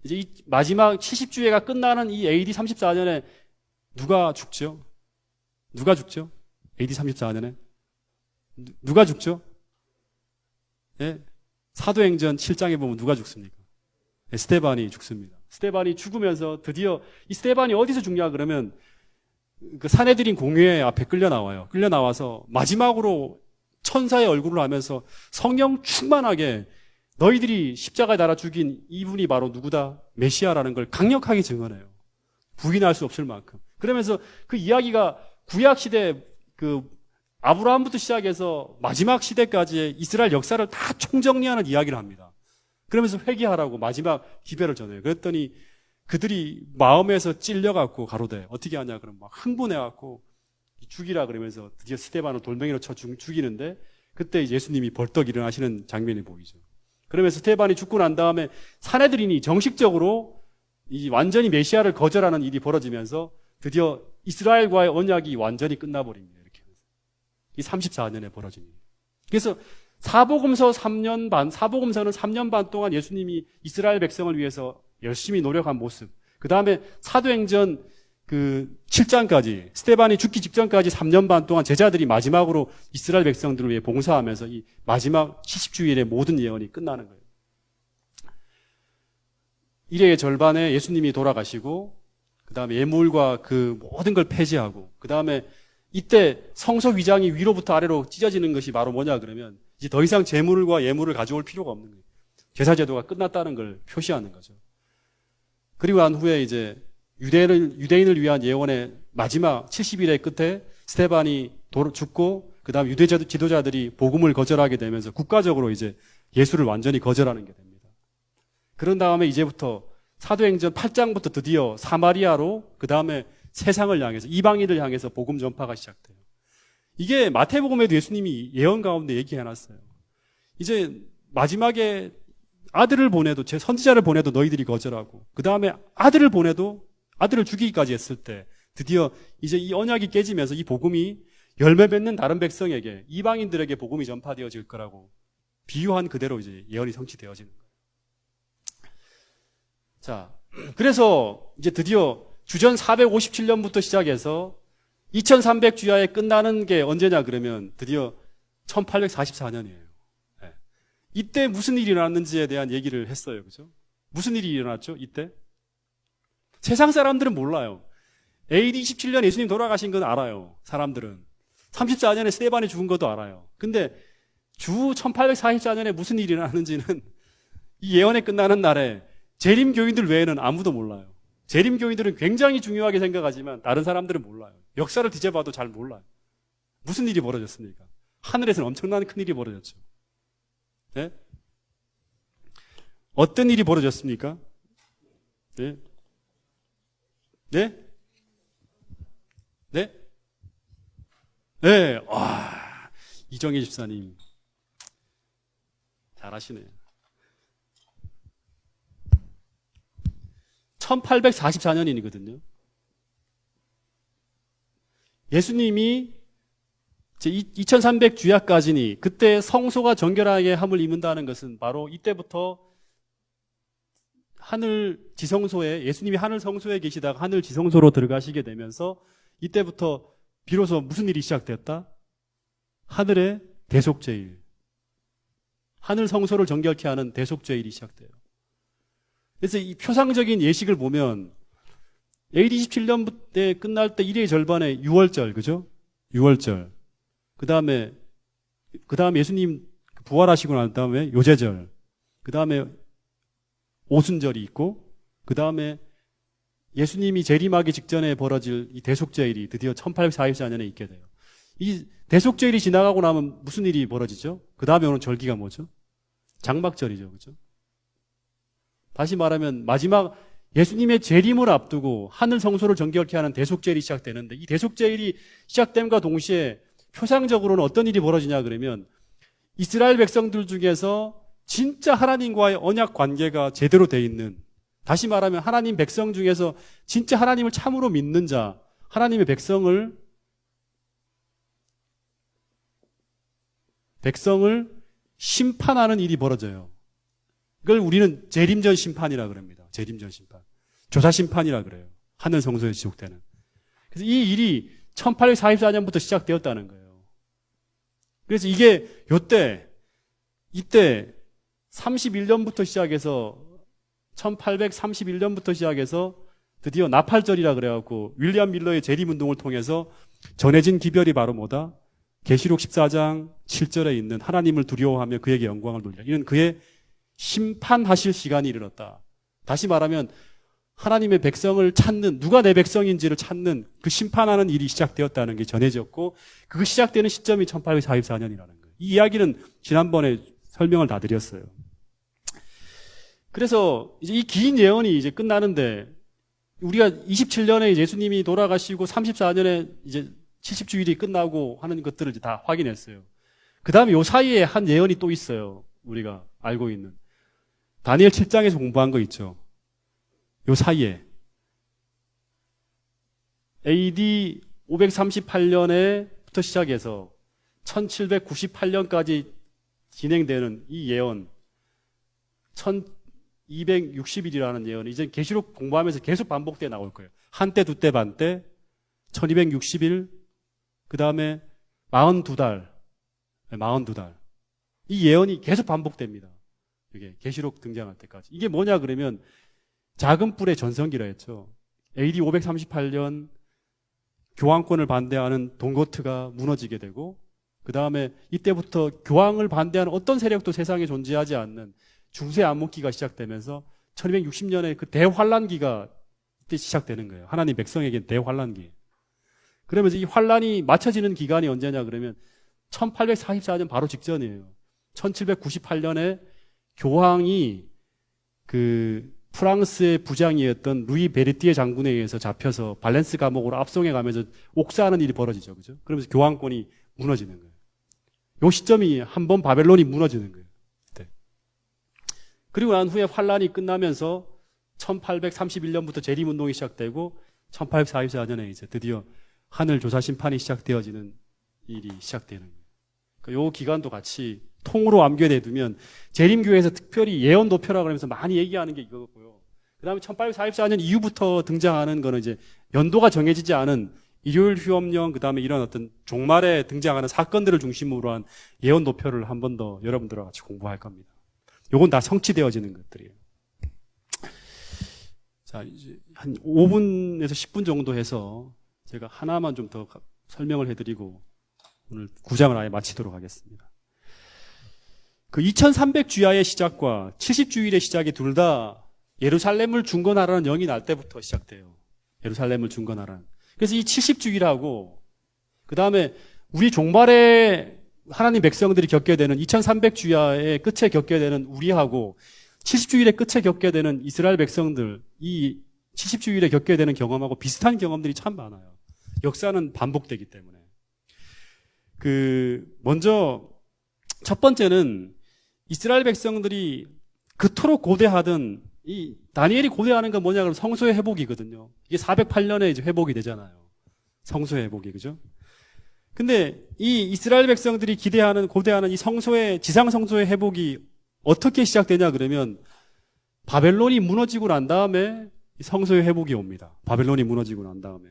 이제 이 마지막 70주예가 끝나는 이 AD 34년에 누가 죽죠? AD 34년에? 누가 죽죠? 예? 사도행전 7장에 보면 누가 죽습니까? 예, 스데반이 죽습니다. 스데반이 죽으면서 드디어 이 스데반이 어디서 죽냐 그러면 그 사내들인 공회 앞에 끌려 나와요. 끌려 나와서 마지막으로 천사의 얼굴을 하면서 성령 충만하게 너희들이 십자가에 달아 죽인 이분이 바로 누구다? 메시아라는 걸 강력하게 증언해요. 부인할 수 없을 만큼. 그러면서 그 이야기가 구약시대 그 아브라함부터 시작해서 마지막 시대까지의 이스라엘 역사를 다 총정리하는 이야기를 합니다. 그러면서 회개하라고 마지막 기별을 전해요. 그랬더니 그들이 마음에서 찔려갖고 가로되 어떻게 하냐 그러면 막 흥분해갖고 죽이라 그러면서 드디어 스데반을 돌멩이로 쳐 죽이는데 그때 예수님이 벌떡 일어나시는 장면이 보이죠. 그러면서 스데반이 죽고 난 다음에 사내들이니 정식적으로 이 완전히 메시아를 거절하는 일이 벌어지면서 드디어 이스라엘과의 언약이 완전히 끝나버립니다. 이렇게 이 34년에 벌어진 일. 그래서 사복음서는 3년 반 동안 예수님이 이스라엘 백성을 위해서 열심히 노력한 모습. 그 다음에 사도행전 7장까지, 스데반이 죽기 직전까지 3년 반 동안 제자들이 마지막으로 이스라엘 백성들을 위해 봉사하면서 이 마지막 70주일의 모든 예언이 끝나는 거예요. 일의 절반에 예수님이 돌아가시고, 그 다음에 예물과 그 모든 걸 폐지하고, 그 다음에 이때 성소 위장이 위로부터 아래로 찢어지는 것이 바로 뭐냐 그러면 이제 더 이상 제물과 예물을 가져올 필요가 없는 거예요. 제사제도가 끝났다는 걸 표시하는 거죠. 그리고 난 후에 이제 유대인을 위한 예언의 마지막 70일의 끝에 스데반이 죽고 그 다음 유대 지도자들이 복음을 거절하게 되면서 국가적으로 이제 예수를 완전히 거절하는 게 됩니다. 그런 다음에 이제부터 사도행전 8장부터 드디어 사마리아로 그 다음에 세상을 향해서 이방인을 향해서 복음 전파가 시작돼요. 이게 마태복음에도 예수님이 예언 가운데 얘기해놨어요. 이제 마지막에 아들을 보내도 제 선지자를 보내도 너희들이 거절하고 그 다음에 아들을 보내도 아들을 죽이기까지 했을 때 드디어 이제 이 언약이 깨지면서 이 복음이 열매 맺는 다른 백성에게 이방인들에게 복음이 전파되어질 거라고 비유한 그대로 이제 예언이 성취되어지는 거예요. 자, 그래서 이제 드디어 주전 457년부터 시작해서 2300주야에 끝나는 게 언제냐 그러면 드디어 1844년이에요. 네. 이때 무슨 일이 일어났는지에 대한 얘기를 했어요. 그죠? 무슨 일이 일어났죠? 이때? 세상 사람들은 몰라요. AD 27년 예수님 돌아가신 건 알아요. 사람들은. 34년에 스데반이 죽은 것도 알아요. 근데 주 1844년에 무슨 일이 일어났는지는 이 예언이 끝나는 날에 재림 교인들 외에는 아무도 몰라요. 재림 교인들은 굉장히 중요하게 생각하지만 다른 사람들은 몰라요. 역사를 뒤져봐도 잘 몰라요. 무슨 일이 벌어졌습니까? 하늘에서는 엄청난 큰 일이 벌어졌죠. 네? 어떤 일이 벌어졌습니까? 네? 네? 네? 네. 와, 이정혜 집사님. 잘하시네요. 1844년이거든요. 예수님이 2300주야까지니 그때 성소가 정결하게 함을 입는다는 것은 바로 이때부터 하늘 지성소에 예수님이 하늘 성소에 계시다가 하늘 지성소로 들어가시게 되면서 이때부터 비로소 무슨 일이 시작되었다? 하늘의 대속죄일. 하늘 성소를 정결케 하는 대속죄일이 시작돼요. 그래서 이 표상적인 예식을 보면 AD 27년 때 끝날 때 1의 절반에 6월절, 그죠? 6월절. 그 다음에 예수님 부활하시고 난 다음에 요제절. 그 다음에 오순절이 있고, 그 다음에 예수님이 재림하기 직전에 벌어질 이 대속죄일이 드디어 1844년에 있게 돼요. 이 대속죄일이 지나가고 나면 무슨 일이 벌어지죠? 그 다음에 오는 절기가 뭐죠? 장막절이죠. 그죠? 다시 말하면 마지막 예수님의 재림을 앞두고 하늘 성소를 정결케 하는 대속죄일이 시작되는데 이 대속죄일이 시작됨과 동시에 표상적으로는 어떤 일이 벌어지냐 그러면 이스라엘 백성들 중에서 진짜 하나님과의 언약 관계가 제대로 돼 있는, 다시 말하면 하나님 백성 중에서 진짜 하나님을 참으로 믿는 자, 하나님의 백성을 심판하는 일이 벌어져요. 이걸 우리는 재림전 심판이라 그럽니다. 재림전 심판. 조사 심판이라 그래요. 하늘 성소에 지속되는. 그래서 이 일이 1844년부터 시작되었다는 거예요. 그래서 이게 이때 31년부터 시작해서 1831년부터 시작해서 드디어 나팔절이라 그래갖고 윌리엄 밀러의 재림운동을 통해서 전해진 기별이 바로 뭐다? 계시록 14장 7절에 있는 하나님을 두려워하며 그에게 영광을 돌리라. 이는 그의 심판하실 시간이 이르렀다. 다시 말하면 하나님의 백성을 찾는, 누가 내 백성인지를 찾는 그 심판하는 일이 시작되었다는 게 전해졌고 그 시작되는 시점이 1844년이라는 거예요. 이 이야기는 지난번에 설명을 다 드렸어요. 그래서 이제 이 긴 예언이 이제 끝나는데 우리가 27년에 예수님이 돌아가시고 34년에 이제 70주일이 끝나고 하는 것들을 이제 다 확인했어요. 그 다음에 요 사이에 한 예언이 또 있어요. 우리가 알고 있는. 다니엘 7장에서 공부한 거 있죠. 요 사이에. AD 538년에부터 시작해서 1798년까지 진행되는 이 예언, 1260일이라는 예언이 이제 계시록 공부하면서 계속 반복돼 나올 거예요. 한때, 두때, 반때, 1260일, 그 다음에 42달. 이 예언이 계속 반복됩니다. 이게 계시록 등장할 때까지. 이게 뭐냐 그러면 작은 뿔의 전성기라 했죠. AD 538년 교황권을 반대하는 동고트가 무너지게 되고 그 다음에 이때부터 교황을 반대하는 어떤 세력도 세상에 존재하지 않는 중세 암흑기가 시작되면서 1260년에 그 대환란기가 이때 시작되는 거예요. 하나님 백성에게 대환란기. 그러면서 이 환란이 맞춰지는 기간이 언제냐 그러면 1844년 바로 직전이에요. 1798년에 교황이 그 프랑스의 부장이었던 루이 베르티에 장군에 의해서 잡혀서 발렌스 감옥으로 압송해 가면서 옥사하는 일이 벌어지죠. 그죠? 그러면서 교황권이 무너지는 거예요. 요 시점이 한 번 바벨론이 무너지는 거예요. 그때. 그리고 난 후에 환란이 끝나면서 1831년부터 재림운동이 시작되고 1844년에 이제 드디어 하늘 조사 심판이 시작되어지는 일이 시작되는 거예요. 그러니까 요 기간도 같이 통으로 암기해 두면 재림교회에서 특별히 예언도표라고 하면서 많이 얘기하는 게 이거고요. 그 다음에 1844년 이후부터 등장하는 거는 이제 연도가 정해지지 않은 일요일 휴업령, 그 다음에 이런 어떤 종말에 등장하는 사건들을 중심으로 한 예언도표를 한 번 더 여러분들과 같이 공부할 겁니다. 요건 다 성취되어지는 것들이에요. 자, 이제 한 5분에서 10분 정도 해서 제가 하나만 좀 더 설명을 해드리고 오늘 9장을 아예 마치도록 하겠습니다. 그 2300주야의 시작과 70주일의 시작이 둘 다 예루살렘을 중건하라는 영이 날 때부터 시작돼요. 예루살렘을 중건하라는. 그래서 이 70주일하고 그 다음에 우리 종말에 하나님 백성들이 겪게 되는 2300주야의 끝에 겪게 되는 우리하고 70주일의 끝에 겪게 되는 이스라엘 백성들, 이 70주일에 겪게 되는 경험하고 비슷한 경험들이 참 많아요. 역사는 반복되기 때문에. 먼저 첫 번째는 이스라엘 백성들이 그토록 고대하던 이 다니엘이 고대하는 건 뭐냐 그러면 성소의 회복이거든요. 이게 408년에 이제 회복이 되잖아요. 성소의 회복이, 그죠? 근데 이 이스라엘 백성들이 고대하는 이 지상 성소의 회복이 어떻게 시작되냐 그러면 바벨론이 무너지고 난 다음에 성소의 회복이 옵니다. 바벨론이 무너지고 난 다음에.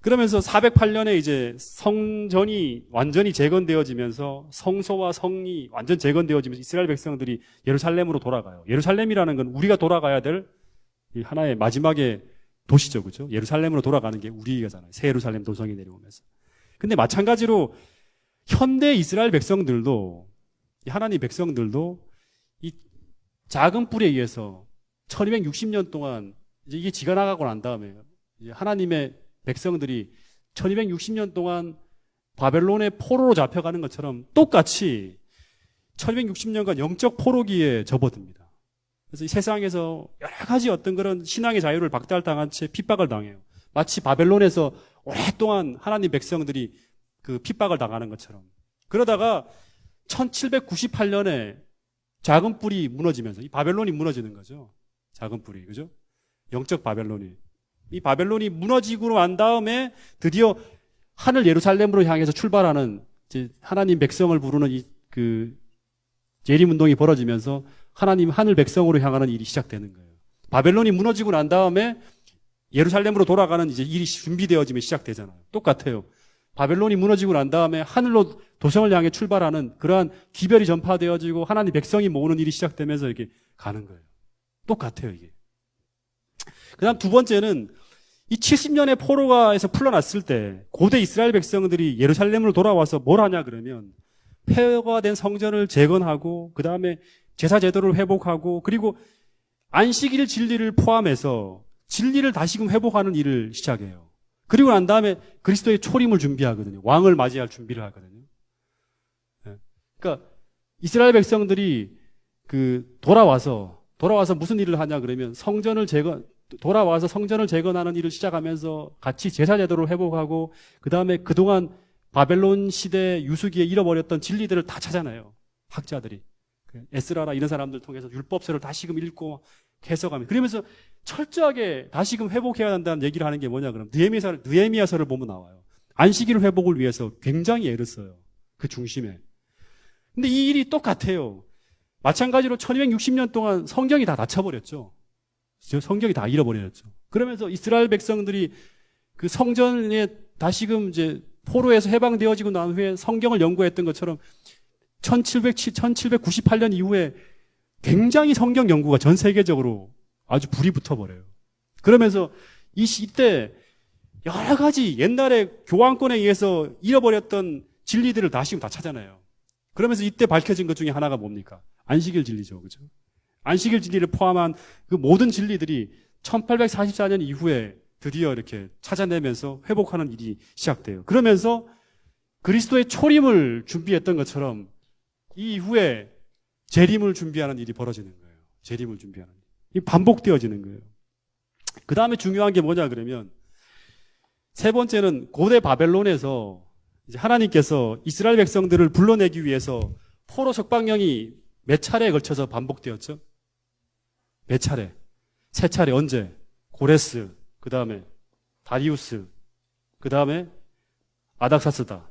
그러면서 408년에 이제 성전이 완전히 재건되어지면서 성소와 성이 완전 재건되어지면서 이스라엘 백성들이 예루살렘으로 돌아가요. 예루살렘이라는 건 우리가 돌아가야 될 하나의 마지막의 도시죠. 그죠? 예루살렘으로 돌아가는 게 우리가잖아요. 새 예루살렘 도성이 내려오면서. 근데 마찬가지로 현대 이스라엘 백성들도, 하나님 백성들도 이 작은 뿔에 의해서 1260년 동안 이제 이게 지가 나가고 난 다음에 이제 하나님의 백성들이 1260년 동안 바벨론의 포로로 잡혀가는 것처럼 똑같이 1260년간 영적 포로기에 접어듭니다. 그래서 이 세상에서 여러 가지 어떤 그런 신앙의 자유를 박탈당한 채 핍박을 당해요. 마치 바벨론에서 오랫동안 하나님 백성들이 그 핍박을 당하는 것처럼. 그러다가 1798년에 작은 뿔이 무너지면서 이 바벨론이 무너지는 거죠. 작은 뿔이, 그죠? 영적 바벨론이. 이 바벨론이 무너지고 난 다음에 드디어 하늘 예루살렘으로 향해서 출발하는 이제 하나님 백성을 부르는 재림 운동이 벌어지면서 하나님 하늘 백성으로 향하는 일이 시작되는 거예요. 바벨론이 무너지고 난 다음에 예루살렘으로 돌아가는 이제 일이 준비되어지면 시작되잖아요. 똑같아요. 바벨론이 무너지고 난 다음에 하늘로 도성을 향해 출발하는 그러한 기별이 전파되어지고 하나님 백성이 모으는 일이 시작되면서 이렇게 가는 거예요. 똑같아요, 이게. 그 다음 두 번째는 이 70년의 포로가에서 풀려났을 때 고대 이스라엘 백성들이 예루살렘으로 돌아와서 뭘 하냐 그러면 폐허가 된 성전을 재건하고 그 다음에 제사 제도를 회복하고 그리고 안식일 진리를 포함해서 진리를 다시금 회복하는 일을 시작해요. 그리고 난 다음에 그리스도의 초림을 준비하거든요. 왕을 맞이할 준비를 하거든요. 그러니까 이스라엘 백성들이 돌아와서 무슨 일을 하냐 그러면 돌아와서 성전을 재건하는 일을 시작하면서 같이 제사 제도를 회복하고 그 다음에 그동안 바벨론 시대 유수기에 잃어버렸던 진리들을 다 찾아내요. 학자들이. 에스라나 이런 사람들 통해서 율법서를 다시금 읽고 해석하면 그러면서 철저하게 다시금 회복해야 한다는 얘기를 하는 게 뭐냐 그러면 느헤미야서를 보면 나와요. 안식일 회복을 위해서 굉장히 애를 써요. 그 중심에. 근데 이 일이 똑같아요. 마찬가지로 1260년 동안 성경이 다 닫혀버렸죠. 성경이 다 잃어버렸죠. 그러면서 이스라엘 백성들이 그 성전에 다시금 이제 포로에서 해방되어지고 난 후에 성경을 연구했던 것처럼 1798년 이후에 굉장히 성경 연구가 전 세계적으로 아주 불이 붙어버려요. 그러면서 이때 여러 가지 옛날에 교황권에 의해서 잃어버렸던 진리들을 다시금 다 찾아내요. 그러면서 이때 밝혀진 것 중에 하나가 뭡니까? 안식일 진리죠. 그죠? 안식일 진리를 포함한 그 모든 진리들이 1844년 이후에 드디어 이렇게 찾아내면서 회복하는 일이 시작돼요. 그러면서 그리스도의 초림을 준비했던 것처럼 이 이후에 재림을 준비하는 일이 벌어지는 거예요. 재림을 준비하는 일. 이 반복되어지는 거예요. 그 다음에 중요한 게 뭐냐 그러면 세 번째는 고대 바벨론에서 이제 하나님께서 이스라엘 백성들을 불러내기 위해서 포로 석방령이 몇 차례에 걸쳐서 반복되었죠? 몇 차례? 세 차례. 언제? 고레스, 그 다음에 다리우스, 그 다음에 아닥사스다.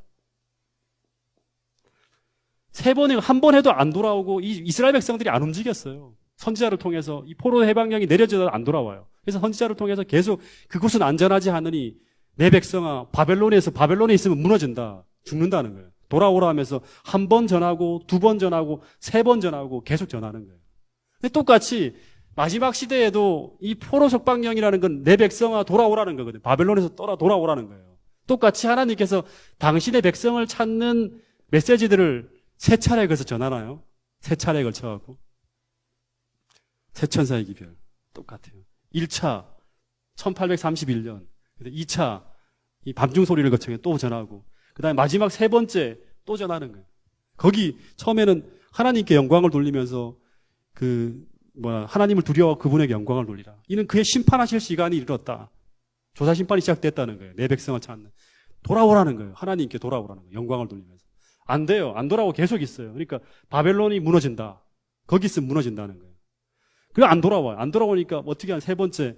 세 번에 한 번 해도 안 돌아오고 이 이스라엘 백성들이 안 움직였어요. 선지자를 통해서 이 포로 해방령이 내려져도 안 돌아와요. 그래서 선지자를 통해서 계속 그곳은 안전하지 않으니 내 백성아 바벨론에 있으면 무너진다. 죽는다는 거예요. 돌아오라 하면서 한 번 전하고 두 번 전하고 세 번 전하고 계속 전하는 거예요. 근데 똑같이 마지막 시대에도 이 포로 석방령이라는 건 내 백성아 돌아오라는 거거든요. 바벨론에서 돌아오라는 거예요. 똑같이 하나님께서 당신의 백성을 찾는 메시지들을 세 차례에 걸쳐 전하나요? 세 차례에 걸쳐갖고. 세천사의 기별. 똑같아요. 1차, 1831년. 2차, 이 밤중 소리를 거쳐서 또 전하고. 그 다음에 마지막 세 번째 또 전하는 거예요. 거기 처음에는 하나님께 영광을 돌리면서 하나님을 두려워 그분에게 영광을 돌리라. 이는 그의 심판하실 시간이 이르렀다. 조사 심판이 시작됐다는 거예요. 내 백성을 찾는. 돌아오라는 거예요. 하나님께 돌아오라는 거예요. 영광을 돌리면서. 안 돼요. 안 돌아오고 계속 있어요. 그러니까 바벨론이 무너진다. 거기 있으면 무너진다는 거예요. 그래 안 돌아와요. 안 돌아오니까 어떻게 한 세 번째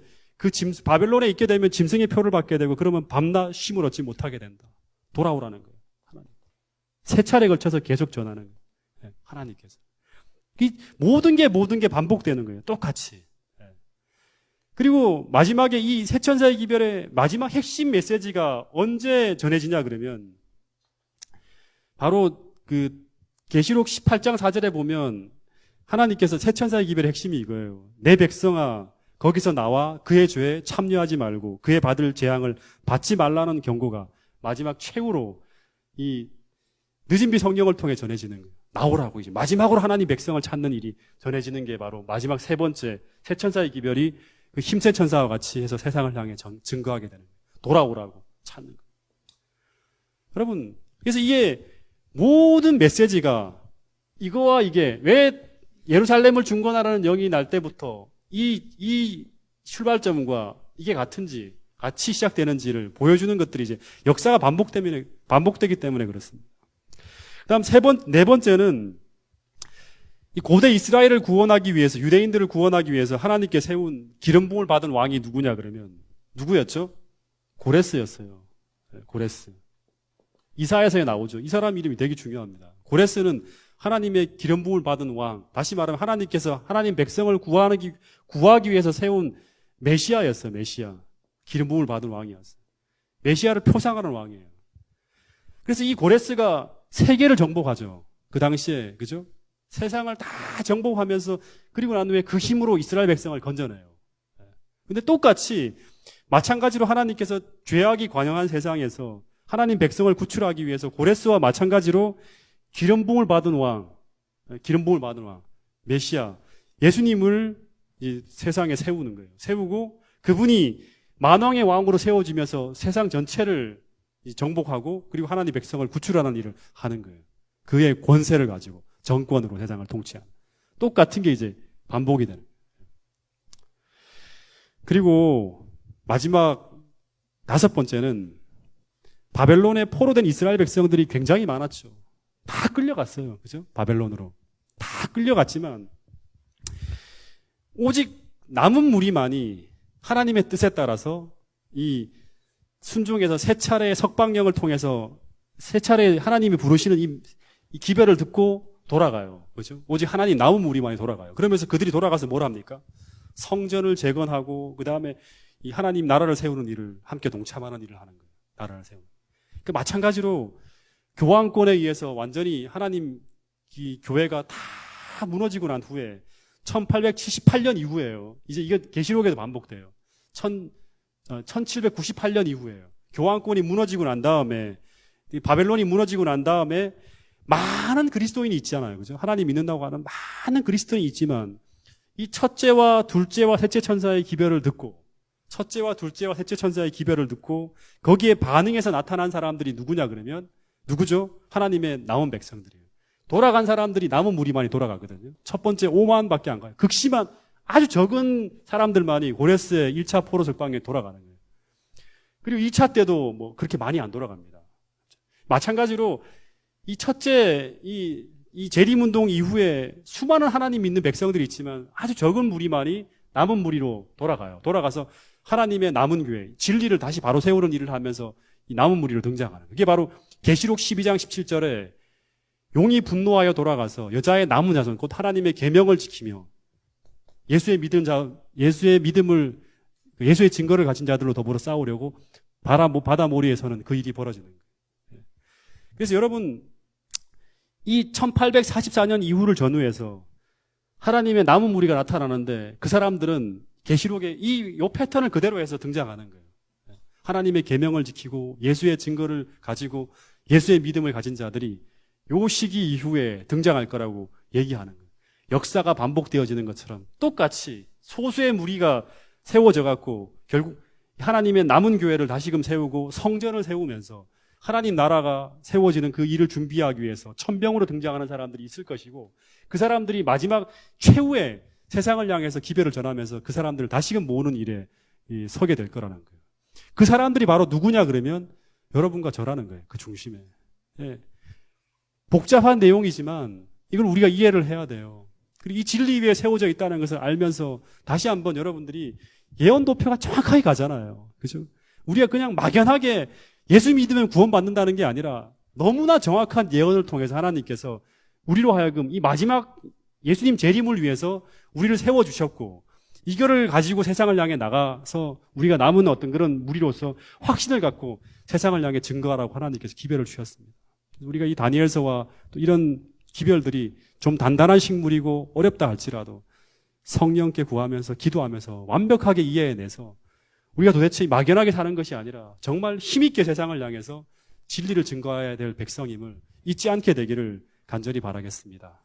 바벨론에 있게 되면 짐승의 표를 받게 되고 그러면 밤낮 쉼을 얻지 못하게 된다. 돌아오라는 거예요. 하나님. 세 차례 걸쳐서 계속 전하는 거예요. 네, 하나님께서. 모든 게 반복되는 거예요. 똑같이. 네. 그리고 마지막에 이 세 천사의 기별의 마지막 핵심 메시지가 언제 전해지냐 그러면 바로 그 계시록 18장 4절에 보면 하나님께서 세 천사의 기별의 핵심이 이거예요. 내 백성아 거기서 나와 그의 죄에 참여하지 말고 그의 받을 재앙을 받지 말라는 경고가 마지막 최후로 이 늦은 비 성령을 통해 전해지는 거예요. 나오라고 이제 마지막으로 하나님 백성을 찾는 일이 전해지는 게 바로 마지막 세 번째 세 천사의 기별이 그 힘센 천사와 같이 해서 세상을 향해 증거하게 되는 거예요. 돌아오라고 찾는 거예요. 여러분, 그래서 이게 모든 메시지가 이거와 이게 왜 예루살렘을 중건하라는 영이 날 때부터 이 출발점과 이게 같은지 같이 시작되는지를 보여주는 것들이 이제 역사가 반복되기 때문에 그렇습니다. 그다음 네 번째는 이 고대 이스라엘을 구원하기 위해서 유대인들을 구원하기 위해서 하나님께 세운 기름 부음을 받은 왕이 누구냐 그러면 누구였죠? 고레스였어요. 고레스. 이사야서에 나오죠. 이 사람 이름이 되게 중요합니다. 고레스는 하나님의 기름 부음을 받은 왕, 다시 말하면 하나님께서 하나님 백성을 구하기 위해서 세운 메시아였어요. 메시아. 기름 부음을 받은 왕이었어요. 메시아를 표상하는 왕이에요. 그래서 이 고레스가 세계를 정복하죠. 그 당시에, 그죠? 세상을 다 정복하면서 그리고 난 후에 그 힘으로 이스라엘 백성을 건져내요. 근데 똑같이 마찬가지로 하나님께서 죄악이 관영한 세상에서 하나님 백성을 구출하기 위해서 고레스와 마찬가지로 기름 부음을 받은 왕, 메시아, 예수님을 이 세상에 세우는 거예요. 세우고 그분이 만왕의 왕으로 세워지면서 세상 전체를 정복하고 그리고 하나님 백성을 구출하는 일을 하는 거예요. 그의 권세를 가지고 정권으로 세상을 통치하는. 똑같은 게 이제 반복이 되는 거예요. 그리고 마지막 다섯 번째는 바벨론에 포로된 이스라엘 백성들이 굉장히 많았죠. 다 끌려갔어요. 그죠? 바벨론으로. 다 끌려갔지만 오직 남은 무리만이 하나님의 뜻에 따라서 이 순종해서 세 차례의 석방령을 통해서 세 차례 하나님이 부르시는 이 기별을 듣고 돌아가요. 그죠? 오직 하나님 남은 무리만이 돌아가요. 그러면서 그들이 돌아가서 뭘 합니까? 성전을 재건하고 그 다음에 이 하나님 나라를 세우는 일을 함께 동참하는 일을 하는 거예요. 나라를 세우는. 그 마찬가지로 교황권에 의해서 완전히 하나님 이 교회가 다 무너지고 난 후에 1878년 이후에요. 이제 이게 계시록에도 반복돼요. 1798년 이후에요. 교황권이 무너지고 난 다음에 바벨론이 무너지고 난 다음에 많은 그리스도인이 있잖아요. 그죠? 하나님 믿는다고 하는 많은 그리스도인이 있지만 이 첫째와 둘째와 셋째 천사의 기별을 듣고 첫째와 둘째와 셋째 천사의 기별을 듣고 거기에 반응해서 나타난 사람들이 누구냐 그러면 누구죠? 하나님의 남은 백성들이에요. 돌아간 사람들이 남은 무리만이 돌아가거든요. 첫 번째 5만밖에 안 가요. 극심한 아주 적은 사람들만이 고레스의 1차 포로 석방에 돌아가는 거예요. 그리고 2차 때도 뭐 그렇게 많이 안 돌아갑니다. 마찬가지로 이 첫째 이 재림운동 이후에 수많은 하나님 믿는 백성들이 있지만 아주 적은 무리만이 남은 무리로 돌아가요. 돌아가서 하나님의 남은 교회, 진리를 다시 바로 세우는 일을 하면서 이 남은 무리로 등장하는 거예요. 이게 바로 계시록 12장 17절에 용이 분노하여 돌아가서 여자의 남은 자손, 곧 하나님의 계명을 지키며 예수의 믿음을 예수의 증거를 가진 자들로 더불어 싸우려고 바다 모리에서는 그 일이 벌어지는 거예요. 그래서 여러분 이 1844년 이후를 전후해서 하나님의 남은 무리가 나타나는데 그 사람들은 계시록에 요 패턴을 그대로 해서 등장하는 거예요. 하나님의 계명을 지키고 예수의 증거를 가지고 예수의 믿음을 가진 자들이 요 시기 이후에 등장할 거라고 얘기하는 거예요. 역사가 반복되어지는 것처럼 똑같이 소수의 무리가 세워져 갖고 결국 하나님의 남은 교회를 다시금 세우고 성전을 세우면서 하나님 나라가 세워지는 그 일을 준비하기 위해서 천병으로 등장하는 사람들이 있을 것이고 그 사람들이 마지막 최후의 세상을 향해서 기별을 전하면서 그 사람들을 다시금 모으는 일에 서게 될 거라는 거예요. 그 사람들이 바로 누구냐 그러면 여러분과 저라는 거예요. 그 중심에. 예. 복잡한 내용이지만 이걸 우리가 이해를 해야 돼요. 그리고 이 진리 위에 세워져 있다는 것을 알면서 다시 한번 여러분들이 예언 도표가 정확하게 가잖아요. 그죠? 우리가 그냥 막연하게 예수 믿으면 구원받는다는 게 아니라 너무나 정확한 예언을 통해서 하나님께서 우리로 하여금 이 마지막 예수님 재림을 위해서 우리를 세워주셨고, 이거를 가지고 세상을 향해 나가서 우리가 남은 어떤 그런 무리로서 확신을 갖고 세상을 향해 증거하라고 하나님께서 기별을 주셨습니다. 우리가 이 다니엘서와 또 이런 기별들이 좀 단단한 식물이고 어렵다 할지라도 성령께 구하면서 기도하면서 완벽하게 이해해내서 우리가 도대체 막연하게 사는 것이 아니라 정말 힘있게 세상을 향해서 진리를 증거해야 될 백성임을 잊지 않게 되기를 간절히 바라겠습니다.